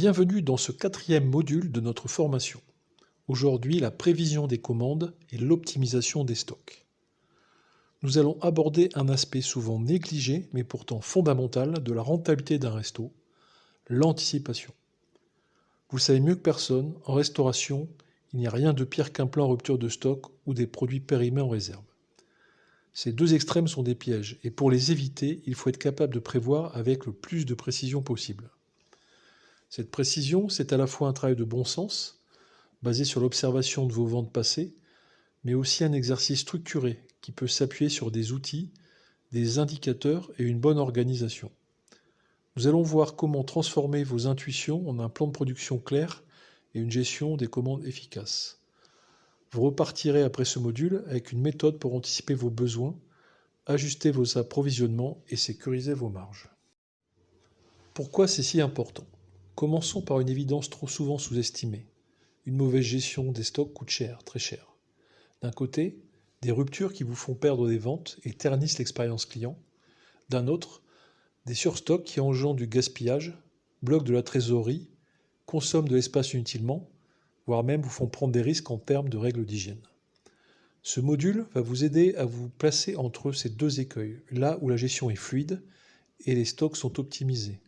Bienvenue dans ce 4e module de notre formation. Aujourd'hui, la prévision des commandes et l'optimisation des stocks. Nous allons aborder un aspect souvent négligé, mais pourtant fondamental de la rentabilité d'un resto, l'anticipation. Vous savez mieux que personne, en restauration, il n'y a rien de pire qu'un plan en rupture de stock ou des produits périmés en réserve. Ces deux extrêmes sont des pièges, et pour les éviter, il faut être capable de prévoir avec le plus de précision possible. Cette précision, c'est à la fois un travail de bon sens, basé sur l'observation de vos ventes passées, mais aussi un exercice structuré qui peut s'appuyer sur des outils, des indicateurs et une bonne organisation. Nous allons voir comment transformer vos intuitions en un plan de production clair et une gestion des commandes efficace. Vous repartirez après ce module avec une méthode pour anticiper vos besoins, ajuster vos approvisionnements et sécuriser vos marges. Pourquoi c'est si important ? Commençons par une évidence trop souvent sous-estimée. Une mauvaise gestion des stocks coûte cher, très cher. D'un côté, des ruptures qui vous font perdre des ventes et ternissent l'expérience client. D'un autre, des surstocks qui engendrent du gaspillage, bloquent de la trésorerie, consomment de l'espace inutilement, voire même vous font prendre des risques en termes de règles d'hygiène. Ce module va vous aider à vous placer entre ces deux écueils, là où la gestion est fluide et les stocks sont optimisés.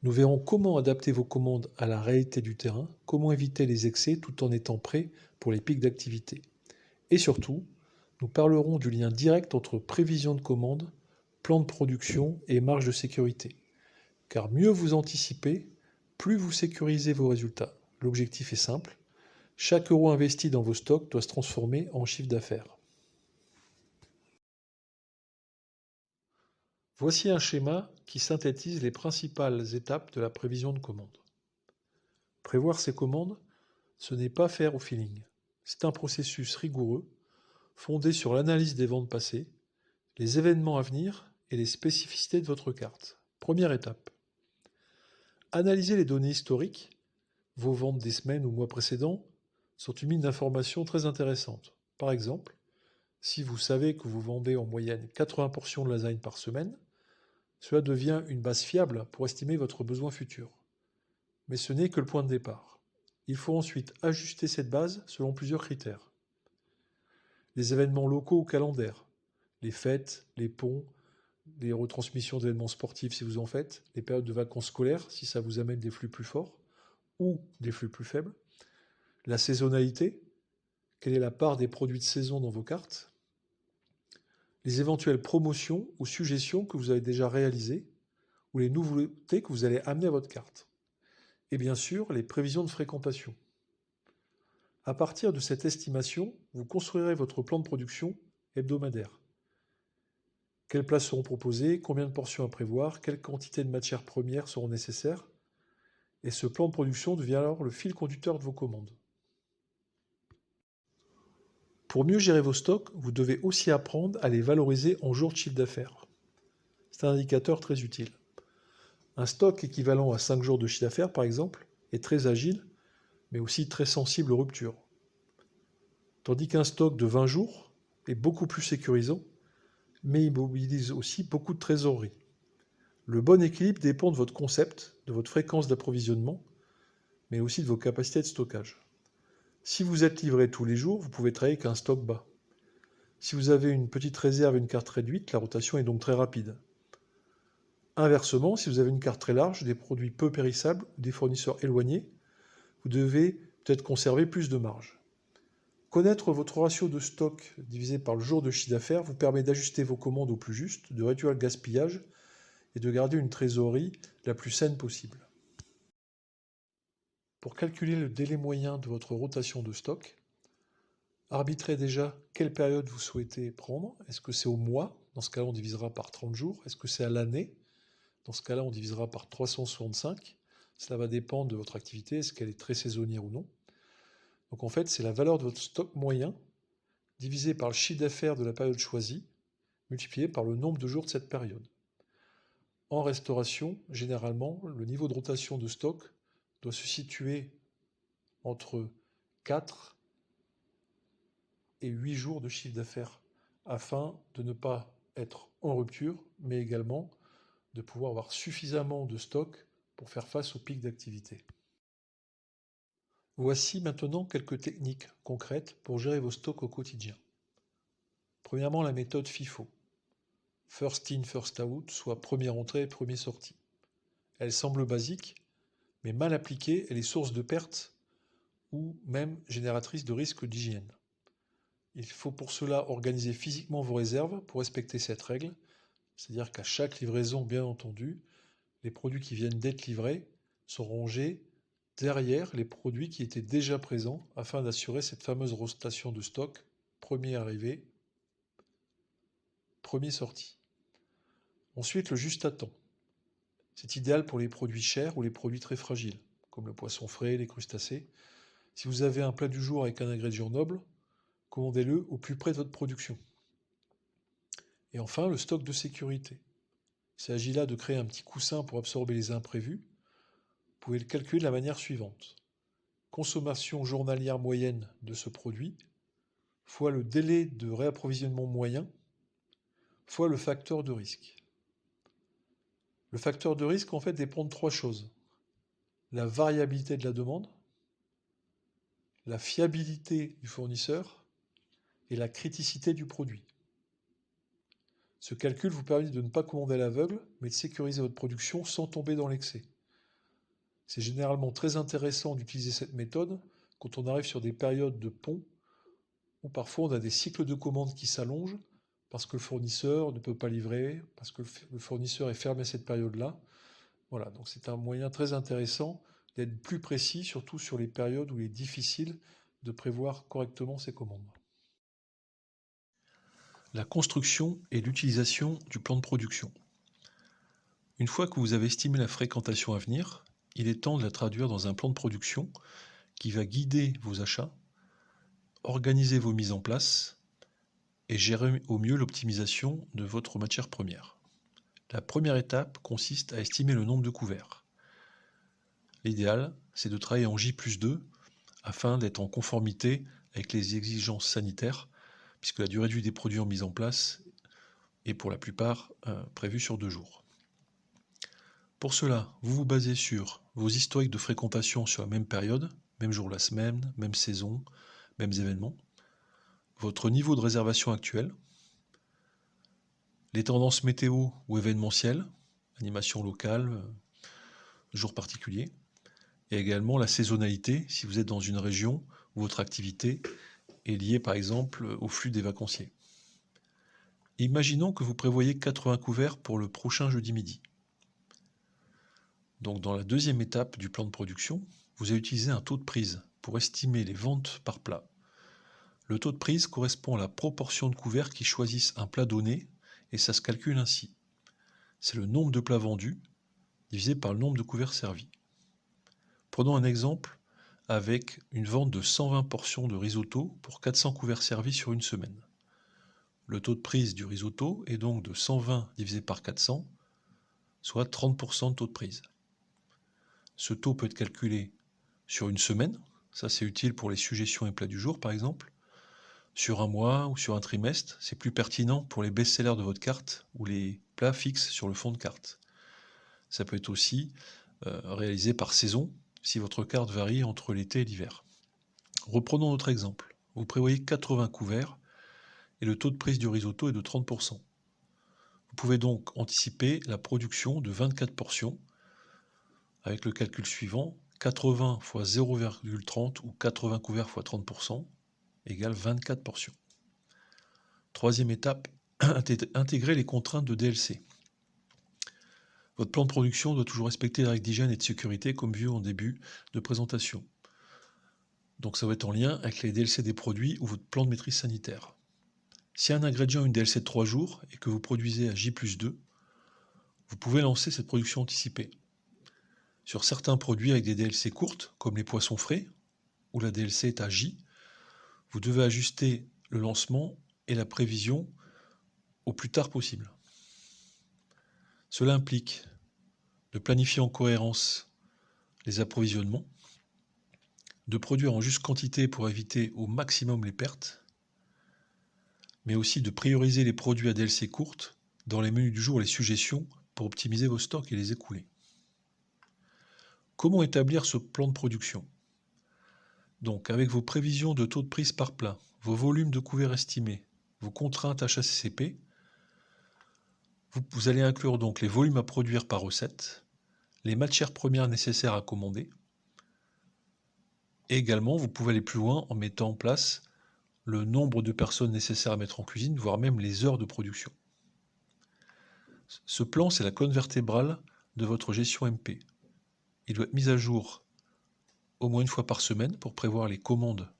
Nous verrons comment adapter vos commandes à la réalité du terrain, comment éviter les excès tout en étant prêt pour les pics d'activité. Et surtout, nous parlerons du lien direct entre prévision de commande, plan de production et marge de sécurité. Car mieux vous anticipez, plus vous sécurisez vos résultats. L'objectif est simple, chaque euro investi dans vos stocks doit se transformer en chiffre d'affaires. Voici un schéma qui synthétise les principales étapes de la prévision de commande. Prévoir ses commandes, ce n'est pas faire au feeling. C'est un processus rigoureux, fondé sur l'analyse des ventes passées, les événements à venir et les spécificités de votre carte. Première étape. Analyser les données historiques. Vos ventes des semaines ou mois précédents sont une mine d'informations très intéressante. Par exemple, si vous savez que vous vendez en moyenne 80 portions de lasagne par semaine, cela devient une base fiable pour estimer votre besoin futur. Mais ce n'est que le point de départ. Il faut ensuite ajuster cette base selon plusieurs critères. Les événements locaux ou calendaires, les fêtes, les ponts, les retransmissions d'événements sportifs si vous en faites, les périodes de vacances scolaires si ça vous amène des flux plus forts ou des flux plus faibles, la saisonnalité, quelle est la part des produits de saison dans vos cartes, les éventuelles promotions ou suggestions que vous avez déjà réalisées ou les nouveautés que vous allez amener à votre carte. Et bien sûr, les prévisions de fréquentation. À partir de cette estimation, vous construirez votre plan de production hebdomadaire. Quelles places seront proposées, combien de portions à prévoir, quelle quantité de matières premières seront nécessaires. Et ce plan de production devient alors le fil conducteur de vos commandes. Pour mieux gérer vos stocks, vous devez aussi apprendre à les valoriser en jours de chiffre d'affaires. C'est un indicateur très utile. Un stock équivalent à 5 jours de chiffre d'affaires, par exemple, est très agile, mais aussi très sensible aux ruptures. Tandis qu'un stock de 20 jours est beaucoup plus sécurisant, mais il mobilise aussi beaucoup de trésorerie. Le bon équilibre dépend de votre concept, de votre fréquence d'approvisionnement, mais aussi de vos capacités de stockage. Si vous êtes livré tous les jours, vous pouvez travailler avec un stock bas. Si vous avez une petite réserve et une carte réduite, la rotation est donc très rapide. Inversement, si vous avez une carte très large, des produits peu périssables ou des fournisseurs éloignés, vous devez peut-être conserver plus de marge. Connaître votre ratio de stock divisé par le jour de chiffre d'affaires vous permet d'ajuster vos commandes au plus juste, de réduire le gaspillage et de garder une trésorerie la plus saine possible. Pour calculer le délai moyen de votre rotation de stock, arbitrez déjà quelle période vous souhaitez prendre. Est-ce que c'est au mois? Dans ce cas-là, on divisera par 30 jours. Est-ce que c'est à l'année? Dans ce cas-là, on divisera par 365. Cela va dépendre de votre activité, est-ce qu'elle est très saisonnière ou non. Donc en fait, c'est la valeur de votre stock moyen divisé par le chiffre d'affaires de la période choisie, multiplié par le nombre de jours de cette période. En restauration, généralement, le niveau de rotation de stock doit se situer entre 4 et 8 jours de chiffre d'affaires afin de ne pas être en rupture, mais également de pouvoir avoir suffisamment de stock pour faire face aux pics d'activité. Voici maintenant quelques techniques concrètes pour gérer vos stocks au quotidien. Premièrement, la méthode FIFO. First in, first out, soit première entrée, première sortie. Elle semble basique, mais mal appliquée, elle est source de pertes ou même génératrice de risques d'hygiène. Il faut pour cela organiser physiquement vos réserves pour respecter cette règle, c'est-à-dire qu'à chaque livraison, bien entendu, les produits qui viennent d'être livrés sont rangés derrière les produits qui étaient déjà présents afin d'assurer cette fameuse rotation de stock, premier arrivé, premier sorti. Ensuite, le juste à temps. C'est idéal pour les produits chers ou les produits très fragiles, comme le poisson frais, les crustacés. Si vous avez un plat du jour avec un ingrédient noble, commandez-le au plus près de votre production. Et enfin, le stock de sécurité. Il s'agit là de créer un petit coussin pour absorber les imprévus. Vous pouvez le calculer de la manière suivante. Consommation journalière moyenne de ce produit, fois le délai de réapprovisionnement moyen, fois le facteur de risque. Le facteur de risque, en fait, dépend de trois choses. La variabilité de la demande, la fiabilité du fournisseur et la criticité du produit. Ce calcul vous permet de ne pas commander à l'aveugle, mais de sécuriser votre production sans tomber dans l'excès. C'est généralement très intéressant d'utiliser cette méthode quand on arrive sur des périodes de pont où parfois on a des cycles de commandes qui s'allongent parce que le fournisseur ne peut pas livrer, parce que le fournisseur est fermé à cette période-là. Voilà, donc c'est un moyen très intéressant d'être plus précis, surtout sur les périodes où il est difficile de prévoir correctement ses commandes. La construction et l'utilisation du plan de production. Une fois que vous avez estimé la fréquentation à venir, il est temps de la traduire dans un plan de production qui va guider vos achats, organiser vos mises en place et gérer au mieux l'optimisation de votre matière première. La première étape consiste à estimer le nombre de couverts. L'idéal, c'est de travailler en J+2 afin d'être en conformité avec les exigences sanitaires, puisque la durée de vie des produits en mise en place est pour la plupart prévue sur 2 jours. Pour cela, vous vous basez sur vos historiques de fréquentation sur la même période, même jour de la semaine, même saison, mêmes événements, votre niveau de réservation actuel, les tendances météo ou événementielles, animation locale, jours particuliers, et également la saisonnalité, si vous êtes dans une région où votre activité est liée par exemple au flux des vacanciers. Imaginons que vous prévoyez 80 couverts pour le prochain jeudi midi. Donc dans la deuxième étape du plan de production, vous allez utiliser un taux de prise pour estimer les ventes par plat. Le taux de prise correspond à la proportion de couverts qui choisissent un plat donné et ça se calcule ainsi. C'est le nombre de plats vendus divisé par le nombre de couverts servis. Prenons un exemple avec une vente de 120 portions de risotto pour 400 couverts servis sur une semaine. Le taux de prise du risotto est donc de 120 divisé par 400, soit 30% de taux de prise. Ce taux peut être calculé sur une semaine, ça c'est utile pour les suggestions et plats du jour par exemple, sur un mois ou sur un trimestre, c'est plus pertinent pour les best-sellers de votre carte ou les plats fixes sur le fond de carte. Ça peut être aussi réalisé par saison, si votre carte varie entre l'été et l'hiver. Reprenons notre exemple. Vous prévoyez 80 couverts et le taux de prise du risotto est de 30%. Vous pouvez donc anticiper la production de 24 portions avec le calcul suivant, 80 fois 0,30 ou 80 couverts fois 30% égale 24 portions. Troisième étape, intégrer les contraintes de DLC. Votre plan de production doit toujours respecter les règles d'hygiène et de sécurité comme vu en début de présentation. Donc ça va être en lien avec les DLC des produits ou votre plan de maîtrise sanitaire. Si un ingrédient a une DLC de 3 jours et que vous produisez à J+2, vous pouvez lancer cette production anticipée. Sur certains produits avec des DLC courtes, comme les poissons frais, où la DLC est à J, vous devez ajuster le lancement et la prévision au plus tard possible. Cela implique de planifier en cohérence les approvisionnements, de produire en juste quantité pour éviter au maximum les pertes, mais aussi de prioriser les produits à DLC courtes dans les menus du jour et les suggestions pour optimiser vos stocks et les écouler. Comment établir ce plan de production? Donc, avec vos prévisions de taux de prise par plat, vos volumes de couverts estimés, vos contraintes HACCP, vous allez inclure donc les volumes à produire par recette, les matières premières nécessaires à commander, et également vous pouvez aller plus loin en mettant en place le nombre de personnes nécessaires à mettre en cuisine, voire même les heures de production. Ce plan, c'est la colonne vertébrale de votre gestion MP. Il doit être mis à jour au moins une fois par semaine pour prévoir les commandes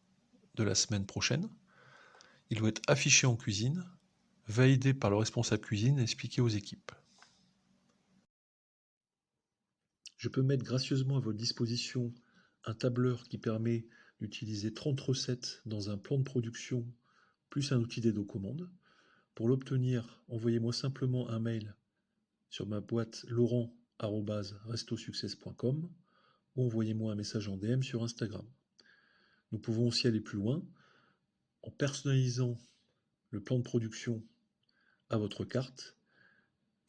de la semaine prochaine. Il doit être affiché en cuisine, validé par le responsable cuisine et expliqué aux équipes. Je peux mettre gracieusement à votre disposition un tableur qui permet d'utiliser 30 recettes dans un plan de production plus un outil d'aide aux commandes. Pour l'obtenir, envoyez-moi simplement un mail sur ma boîte laurent@restosuccess.com ou envoyez-moi un message en DM sur Instagram. Nous pouvons aussi aller plus loin en personnalisant le plan de production à votre carte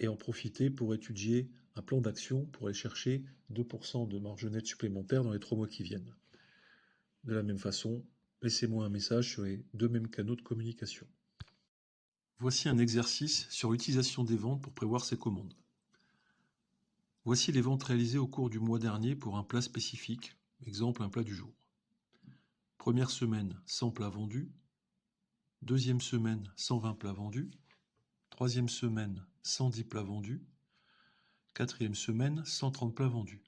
et en profiter pour étudier un plan d'action pour aller chercher 2% de marge nette supplémentaire dans les 3 mois qui viennent. De la même façon, laissez-moi un message sur les 2 mêmes canaux de communication. Voici un exercice sur l'utilisation des ventes pour prévoir ses commandes. Voici les ventes réalisées au cours du mois dernier pour un plat spécifique, exemple un plat du jour. Première semaine, 100 plats vendus. Deuxième semaine, 120 plats vendus. Troisième semaine, 110 plats vendus. Quatrième semaine, 130 plats vendus.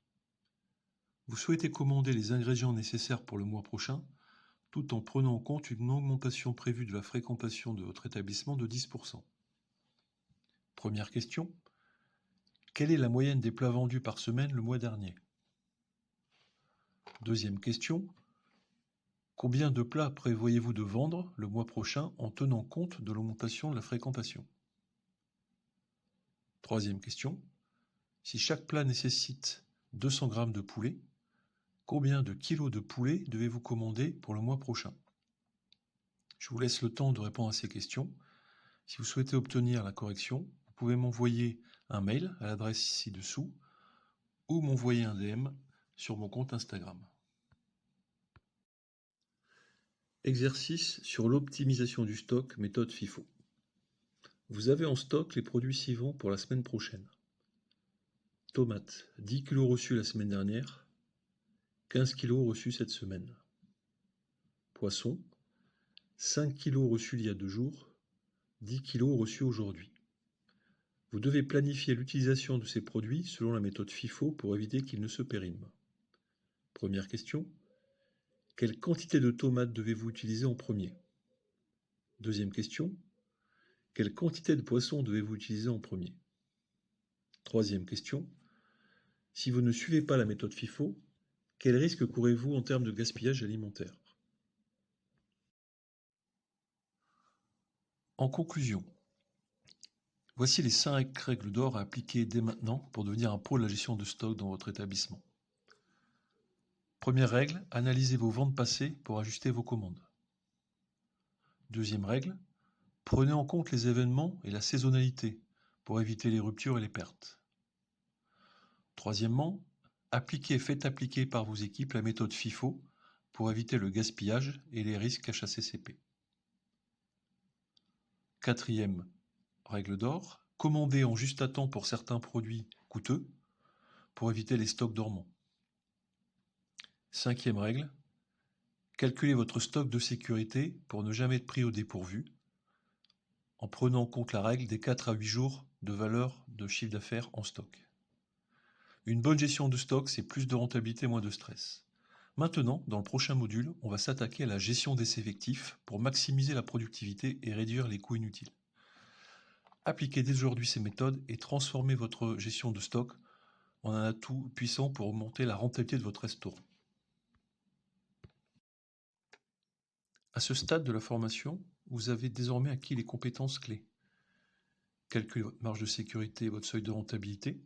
Vous souhaitez commander les ingrédients nécessaires pour le mois prochain, tout en prenant en compte une augmentation prévue de la fréquentation de votre établissement de 10%. Première question. Quelle est la moyenne des plats vendus par semaine le mois dernier? Deuxième question. Combien de plats prévoyez-vous de vendre le mois prochain en tenant compte de l'augmentation de la fréquentation? Troisième question. Si chaque plat nécessite 200 g de poulet, combien de kilos de poulet devez-vous commander pour le mois prochain? Je vous laisse le temps de répondre à ces questions. Si vous souhaitez obtenir la correction, vous pouvez m'envoyer un mail à l'adresse ci-dessous ou m'envoyer un DM sur mon compte Instagram. Exercice sur l'optimisation du stock, méthode FIFO. Vous avez en stock les produits suivants pour la semaine prochaine. Tomates, 10 kg reçus la semaine dernière, 15 kg reçus cette semaine. Poisson, 5 kg reçus il y a 2 jours, 10 kg reçus aujourd'hui. Vous devez planifier l'utilisation de ces produits selon la méthode FIFO pour éviter qu'ils ne se périment. Première question. Quelle quantité de tomates devez-vous utiliser en premier? Deuxième question. Quelle quantité de poisson devez-vous utiliser en premier? Troisième question. Si vous ne suivez pas la méthode FIFO, quel risque courez-vous en termes de gaspillage alimentaire? En conclusion, voici les 5 règles d'or à appliquer dès maintenant pour devenir un pro de la gestion de stock dans votre établissement. Première règle, analysez vos ventes passées pour ajuster vos commandes. Deuxième règle, prenez en compte les événements et la saisonnalité pour éviter les ruptures et les pertes. Troisièmement, faites appliquer par vos équipes la méthode FIFO pour éviter le gaspillage et les risques HACCP. Quatrième règle d'or, commandez en juste à temps pour certains produits coûteux pour éviter les stocks dormants. Cinquième règle, calculez votre stock de sécurité pour ne jamais être pris au dépourvu en prenant en compte la règle des 4 à 8 jours de valeur de chiffre d'affaires en stock. Une bonne gestion de stock, c'est plus de rentabilité, moins de stress. Maintenant, dans le prochain module, on va s'attaquer à la gestion des effectifs pour maximiser la productivité et réduire les coûts inutiles. Appliquez dès aujourd'hui ces méthodes et transformez votre gestion de stock en un atout puissant pour augmenter la rentabilité de votre restaurant. À ce stade de la formation, vous avez désormais acquis les compétences clés. Calculer votre marge de sécurité et votre seuil de rentabilité.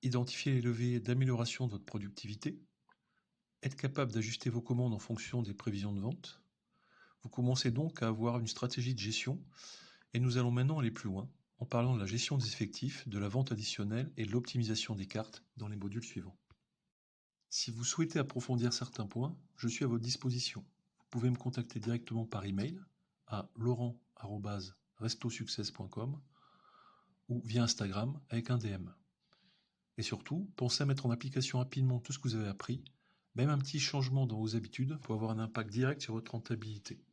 Identifier les leviers d'amélioration de votre productivité. Être capable d'ajuster vos commandes en fonction des prévisions de vente. Vous commencez donc à avoir une stratégie de gestion et nous allons maintenant aller plus loin en parlant de la gestion des effectifs, de la vente additionnelle et de l'optimisation des cartes dans les modules suivants. Si vous souhaitez approfondir certains points, je suis à votre disposition. Vous pouvez me contacter directement par email à laurent@restosuccess.com ou via Instagram avec un DM. Et surtout, pensez à mettre en application rapidement tout ce que vous avez appris. Même un petit changement dans vos habitudes peut avoir un impact direct sur votre rentabilité.